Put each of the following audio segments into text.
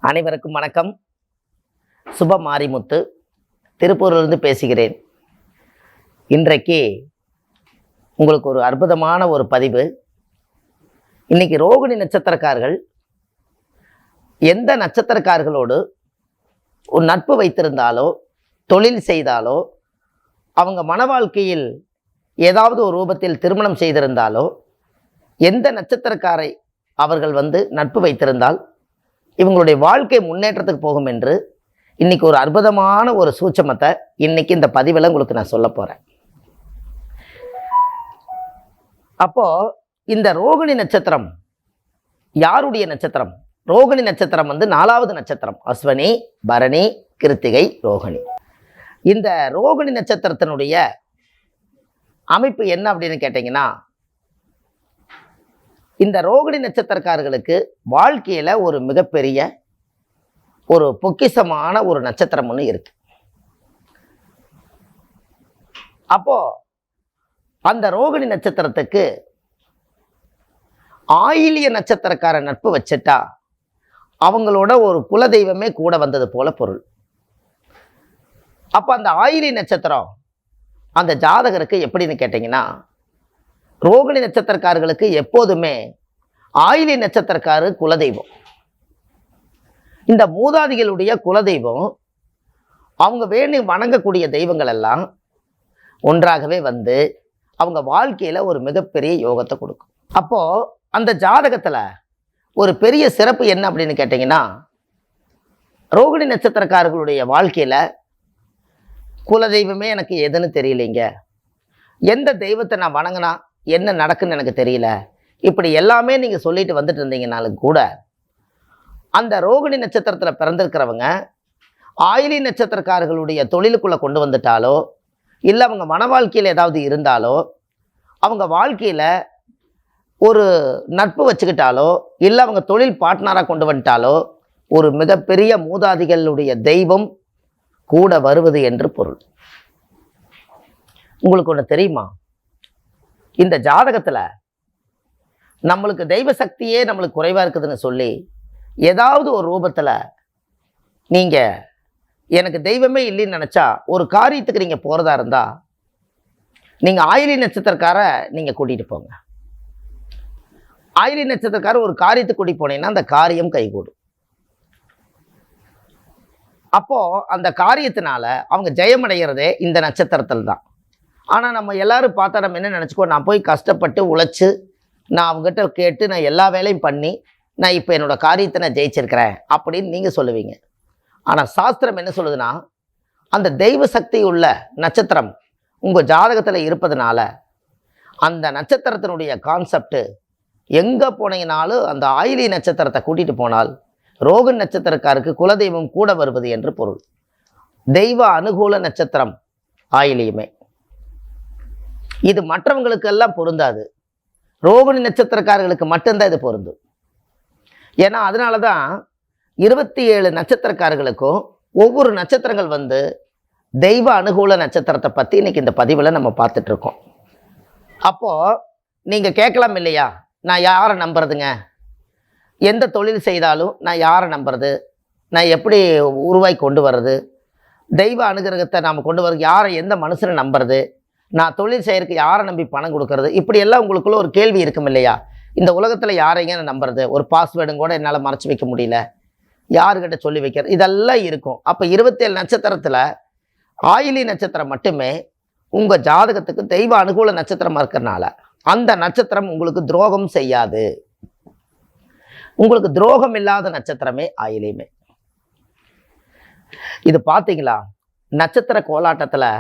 அனைவருக்கும் வணக்கம். சுப மாரிமுத்து திருப்பூரிலிருந்து பேசுகிறேன். இன்றைக்கு உங்களுக்கு ஒரு அற்புதமான ஒரு பதிவு. இன்னைக்கு ரோகிணி நட்சத்திரக்காரர்கள் எந்த நட்சத்திரக்காரர்களோடு ஒரு நட்பு வைத்திருந்தாலோ தொழில் செய்தாலோ அவங்க மன வாழ்க்கையில் ஏதாவது ஒரு ரூபத்தில் திருமணம் செய்திருந்தாலோ எந்த நட்சத்திரக்காரை அவர்கள் நட்பு வைத்திருந்தால் இவங்களுடைய வாழ்க்கை முன்னேற்றத்துக்கு போகும் என்று இன்னைக்கு ஒரு அற்புதமான ஒரு சூட்சமத்தை இன்னைக்கு இந்த பதிவில் உங்களுக்கு நான் சொல்ல போறேன். அப்போ இந்த ரோகிணி நட்சத்திரம் யாருடைய நட்சத்திரம்? ரோகிணி நட்சத்திரம் 4வது நட்சத்திரம். அஸ்வினி, பரணி, கிருத்திகை, ரோகிணி. இந்த ரோகிணி நட்சத்திரத்தினுடைய அமைப்பு என்ன அப்படின்னு கேட்டீங்கன்னா, இந்த ரோகிணி நட்சத்திரக்காரர்களுக்கு வாழ்க்கையில ஒரு மிகப்பெரிய ஒரு பொக்கிஷமான ஒரு நட்சத்திரம் ஒன்று இருக்கு. அப்போ அந்த ரோகிணி நட்சத்திரத்துக்கு ஆயிலிய நட்சத்திரக்கார நட்பு வச்சுட்டா அவங்களோட ஒரு குலதெய்வமே கூட வந்தது போல பொருள். அப்போ அந்த ஆயிலிய நட்சத்திரம் அந்த ஜாதகருக்கு எப்படின்னு கேட்டீங்கன்னா, ரோகிணி நட்சத்திரக்காரர்களுக்கு எப்போதுமே ஆயிலி நட்சத்திரக்காரு குலதெய்வம். இந்த மூதாதிகளுடைய குலதெய்வம் அவங்க வேண்டி வணங்கக்கூடிய தெய்வங்கள் எல்லாம் ஒன்றாகவே அவங்க வாழ்க்கையில ஒரு மிகப்பெரிய யோகத்தை கொடுக்கும். அப்போ அந்த ஜாதகத்துல ஒரு பெரிய சிறப்பு என்ன அப்படின்னு கேட்டீங்கன்னா, ரோகிணி நட்சத்திரக்காரர்களுடைய வாழ்க்கையில குலதெய்வமே எனக்கு எதுன்னு தெரியலைங்க, எந்த தெய்வத்தை நான் வணங்கினா என்ன நடக்குன்னு எனக்கு தெரியல, இப்படி எல்லாமே நீங்கள் சொல்லிட்டு வந்துட்டு இருந்தீங்கனாலும் கூட அந்த ரோகிணி நட்சத்திரத்தில் பிறந்திருக்கிறவங்க ஆயிலி நட்சத்திரக்காரர்களுடைய தொழிலுக்குள்ளே கொண்டு வந்துட்டாலோ இல்லை அவங்க மன வாழ்க்கையில் ஏதாவது இருந்தாலோ அவங்க வாழ்க்கையில் ஒரு நட்பு வச்சுக்கிட்டாலோ இல்லை அவங்க தொழில் பார்ட்னராக கொண்டு வந்துட்டாலோ ஒரு மிகப்பெரிய மூதாதிகளுடைய தெய்வம் கூட வருவது என்று பொருள். உங்களுக்கு ஒன்று தெரியுமா? இந்த ஜாதகத்தில் நம்மளுக்கு தெய்வ சக்தியே நம்மளுக்கு குறைவாக இருக்குதுன்னு சொல்லி ஏதாவது ஒரு ரூபத்தில் நீங்கள் எனக்கு தெய்வமே இல்லைன்னு நினச்சா ஒரு காரியத்துக்கு நீங்கள் போகிறதா இருந்தால் நீங்கள் ஆயிலி நட்சத்திரக்கார நீங்கள் கூட்டிகிட்டு போங்க. ஆயிலி நட்சத்திரக்கார ஒரு காரியத்துக்கு கூட்டிகிட்டு போனீங்கன்னா அந்த காரியம் கைகூடும். அப்போது அந்த காரியத்தினால அவங்க ஜெயமடைகிறதே இந்த நட்சத்திரத்தில் தான். ஆனால் நம்ம எல்லாரும் பார்த்தா நம்ம என்ன நினச்சிக்கோ, நான் போய் கஷ்டப்பட்டு உழைச்சி நான் அவங்ககிட்ட கேட்டு நான் எல்லா வேலையும் பண்ணி நான் இப்போ என்னோடய காரியத்தை நான் ஜெயிச்சிருக்கிறேன் அப்படின்னு நீங்கள் சொல்லுவீங்க. ஆனால் சாஸ்திரம் என்ன சொல்லுதுன்னா, அந்த தெய்வ சக்தி உள்ள நட்சத்திரம் உங்கள் ஜாதகத்தில் இருப்பதுனால அந்த நட்சத்திரத்தினுடைய கான்செப்டு எங்கே போனீங்கனாலும் அந்த ஆயிலி நட்சத்திரத்தை கூட்டிகிட்டு போனால் ரோகிணி நட்சத்திரக்காருக்கு குலதெய்வம் கூட வருவது என்று பொருள். தெய்வ அனுகூல நட்சத்திரம் ஆயிலியுமே. இது மற்றவங்களுக்கெல்லாம் பொருந்தாது, ரோகிணி நட்சத்திரக்காரர்களுக்கு மட்டும்தான் இது பொருந்தும். ஏன்னா அதனால தான் 27 நட்சத்திரக்காரர்களுக்கும் ஒவ்வொரு நட்சத்திரங்கள் தெய்வ அனுகூல நட்சத்திரத்தை பற்றி இன்னைக்கு இந்த பதிவில் நம்ம பார்த்துட்ருக்கோம். அப்போது நீங்கள் கேட்கலாம் இல்லையா, நான் யாரை நம்புறதுங்க, எந்த தொழில் செய்தாலும் நான் யாரை நம்புறது, நான் எப்படி உருவாக்கி கொண்டு வர்றது, தெய்வ அனுகிரகத்தை நாம் கொண்டு வர யாரை, எந்த மனுஷனை நம்புறது, நான் தொழில் செய்யறதுக்கு யாரை நம்பி பணம் கொடுக்கறது, இப்படியெல்லாம் உங்களுக்குள்ள ஒரு கேள்வி இருக்கும் இல்லையா. இந்த உலகத்தில் யாரைங்க நான் நம்புறது, ஒரு பாஸ்வேர்டும் கூட என்னால் மறைச்சி வைக்க முடியல, யாருக்கிட்ட சொல்லி வைக்கிறது, இதெல்லாம் இருக்கும். அப்போ 27 நட்சத்திரத்தில் ஆயிலி நட்சத்திரம் மட்டுமே உங்கள் ஜாதகத்துக்கு தெய்வ அனுகூல நட்சத்திரமாக இருக்கிறனால அந்த நட்சத்திரம் உங்களுக்கு துரோகம் செய்யாது. உங்களுக்கு துரோகம் இல்லாத நட்சத்திரமே ஆயிலியுமே. இது பார்த்தீங்களா, நட்சத்திர கோலாட்டத்தில்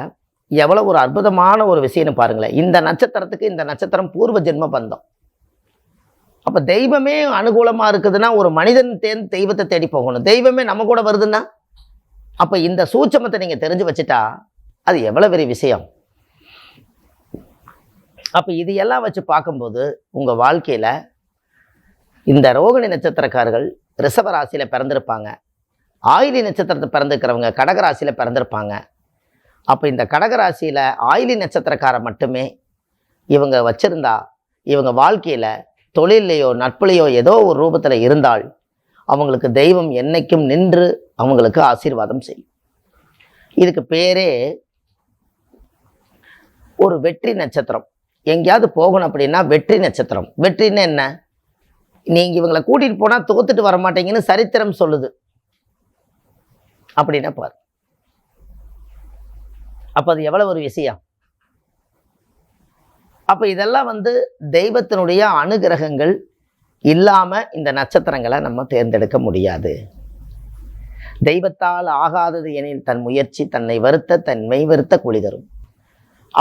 எவ்வளோ ஒரு அற்புதமான ஒரு விஷயம்னு பாருங்களேன். இந்த நட்சத்திரத்துக்கு இந்த நட்சத்திரம் பூர்வ ஜென்ம பந்தம். அப்போ தெய்வமே அனுகூலமாக இருக்குதுன்னா ஒரு மனிதன் தெய்வத்தை தேடி போகணும். தெய்வமே நம்ம கூட வருதுன்னா அப்போ இந்த சூட்சமத்தை நீங்கள் தெரிஞ்சு வச்சுட்டா அது எவ்வளோ பெரிய விஷயம். அப்போ இது எல்லாம் வச்சு பார்க்கும்போது உங்கள் வாழ்க்கையில் இந்த ரோகிணி நட்சத்திரக்காரர்கள் ரிஷப ராசியில் பிறந்திருப்பாங்க, ஆயிலி நட்சத்திரத்தை பிறந்திருக்கிறவங்க கடகராசியில் பிறந்திருப்பாங்க. அப்போ இந்த கடகராசியில் ஆயிலி நட்சத்திரக்கார மட்டுமே இவங்க வச்சிருந்தா இவங்க வாழ்க்கையில் தொழிலையோ நட்புலையோ ஏதோ ஒரு ரூபத்தில் இருந்தால் அவங்களுக்கு தெய்வம் என்னைக்கும் நின்று அவங்களுக்கு ஆசீர்வாதம் செய்யும். இதுக்கு பேரே ஒரு வெற்றி நட்சத்திரம். எங்கேயாவது போகணும் அப்படின்னா வெற்றி நட்சத்திரம். வெற்றின்னு என்ன? நீங்கள் இவங்களை கூட்டிகிட்டு போனால் தோத்துட்டு வர மாட்டீங்கன்னு சரித்திரம் சொல்லுது அப்படின்னா பாரு. அப்போ அது எவ்வளோ ஒரு விஷயம். அப்போ இதெல்லாம் தெய்வத்தினுடைய அனுகிரகங்கள் இல்லாமல் இந்த நட்சத்திரங்களை நம்ம தேர்ந்தெடுக்க முடியாது. தெய்வத்தால் ஆகாதது எனில் தன் முயற்சி தன்னை வருத்த தன் மெய் வருத்த கூலி தரும்.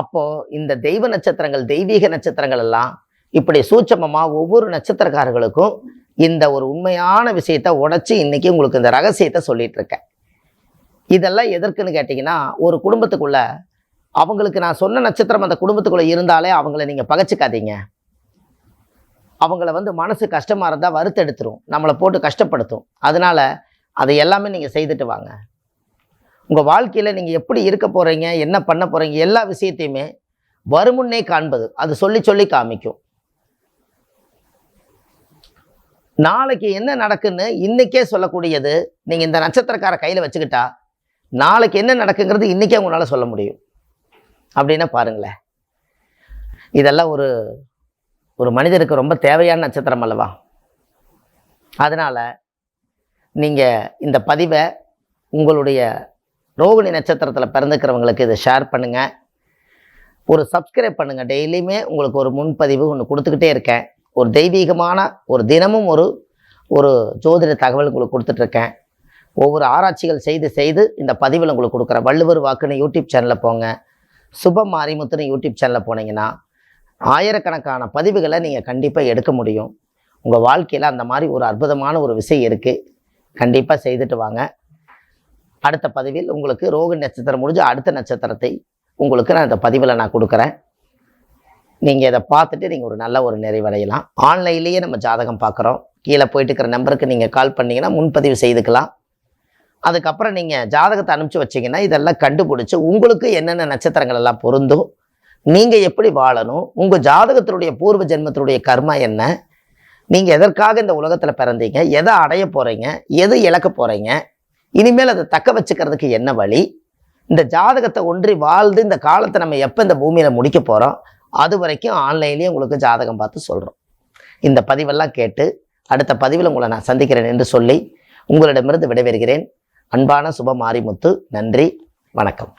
அப்போது இந்த தெய்வ நட்சத்திரங்கள், தெய்வீக நட்சத்திரங்கள் எல்லாம் இப்படி சூட்சமமாக ஒவ்வொரு நட்சத்திரக்காரர்களுக்கும் இந்த ஒரு உண்மையான விஷயத்தை உடைச்சி இன்னைக்கு உங்களுக்கு இந்த ரகசியத்தை சொல்லிட்டு இருக்கேன். இதெல்லாம் எதற்குன்னு கேட்டிங்கன்னா, ஒரு குடும்பத்துக்குள்ள அவங்களுக்கு நான் சொன்ன நட்சத்திரம் அந்த குடும்பத்துக்குள்ளே இருந்தாலே அவங்கள நீங்கள் பகைச்சிக்காதீங்க. அவங்கள மனசு கஷ்டமாக இருந்தால் வறுத்தெடுத்துரும், நம்மளை போட்டு கஷ்டப்படுத்தும். அதனால் அதை எல்லாமே நீங்கள் செய்துட்டு வாங்க. உங்கள் வாழ்க்கையில் நீங்கள் எப்படி இருக்க போகிறீங்க, என்ன பண்ண போகிறீங்க, எல்லா விஷயத்தையுமே வருமுன்னே காண்பது. அது சொல்லி சொல்லி காமிக்கும். நாளைக்கு என்ன நடக்குன்னு இன்றைக்கே சொல்லக்கூடியது நீங்கள் இந்த நட்சத்திரக்கார கையில் வச்சுக்கிட்டா நாளைக்கு என்ன நடக்குங்கிறது இன்றைக்கே உங்களால் சொல்ல முடியும். அப்படின்னா பாருங்களேன், இதெல்லாம் ஒரு ஒரு மனிதருக்கு ரொம்ப தேவையான நட்சத்திரம் அல்லவா? அதனால் நீங்கள் இந்த பதிவை உங்களுடைய ரோகிணி நட்சத்திரத்தில் பிறந்துக்கிறவங்களுக்கு இதை ஷேர் பண்ணுங்கள், ஒரு சப்ஸ்கிரைப் பண்ணுங்கள். டெய்லியுமே உங்களுக்கு ஒரு முன்பதிவு ஒன்று கொடுத்துக்கிட்டே இருக்கேன். ஒரு தெய்வீகமான ஒரு தினமும் ஒரு ஜோதிட தகவல் உங்களுக்கு கொடுத்துட்ருக்கேன். ஒவ்வொரு ஆராய்ச்சிகள் செய்து செய்து இந்த பதிவில் உங்களுக்கு கொடுக்குறேன். வள்ளுவர் வாக்குன்னு யூடியூப் சேனலில் போங்க, சுப மாரிமுத்துன்னு யூடியூப் சேனலில் போனீங்கன்னா ஆயிரக்கணக்கான பதிவுகளை நீங்கள் கண்டிப்பாக எடுக்க முடியும். உங்கள் வாழ்க்கையில் அந்த மாதிரி ஒரு அற்புதமான ஒரு விஷயம் இருக்குது. கண்டிப்பாக செய்துட்டு வாங்க. அடுத்த பதிவில் உங்களுக்கு ரோகிணி நட்சத்திரம் முடிஞ்சு அடுத்த நட்சத்திரத்தை உங்களுக்கு நான் இந்த பதிவில் நான் கொடுக்குறேன். நீங்கள் இதை பார்த்துட்டு நீங்கள் ஒரு நல்ல ஒரு நிறைவடையலாம். ஆன்லைன்லேயே நம்ம ஜாதகம் பார்க்குறோம். கீழே போயிட்டு இருக்கிற நம்பருக்கு நீங்கள் கால் பண்ணிங்கன்னா முன்பதிவு செய்துக்கலாம். அதுக்கப்புறம் நீங்கள் ஜாதகத்தை அனுப்பிச்சி வச்சிங்கன்னா இதெல்லாம் கண்டுபிடிச்சி உங்களுக்கு என்னென்ன நட்சத்திரங்கள் எல்லாம் பொருந்தும், நீங்கள் எப்படி வாழணும், உங்கள் ஜாதகத்தினுடைய பூர்வ ஜென்மத்தினுடைய கர்மா என்ன, நீங்கள் எதற்காக இந்த உலகத்தில் பிறந்தீங்க, எதை அடைய போகிறீங்க, எது இழக்க போகிறீங்க, இனிமேல் அதை தக்க வச்சுக்கிறதுக்கு என்ன வழி, இந்த ஜாதகத்தை ஒன்றி வாழ்ந்து இந்த காலத்தை நம்ம எப்போ இந்த பூமியில் முடிக்க போகிறோம், அது வரைக்கும் ஆன்லைன்லேயே உங்களுக்கு ஜாதகம் பார்த்து சொல்கிறோம். இந்த பதிவெல்லாம் கேட்டு அடுத்த பதிவில் உங்களை நான் சந்திக்கிறேன் என்று சொல்லி உங்களிடமிருந்து விடைபெறுகிறேன். அன்பான சுப மாரிமுத்து. நன்றி, வணக்கம்.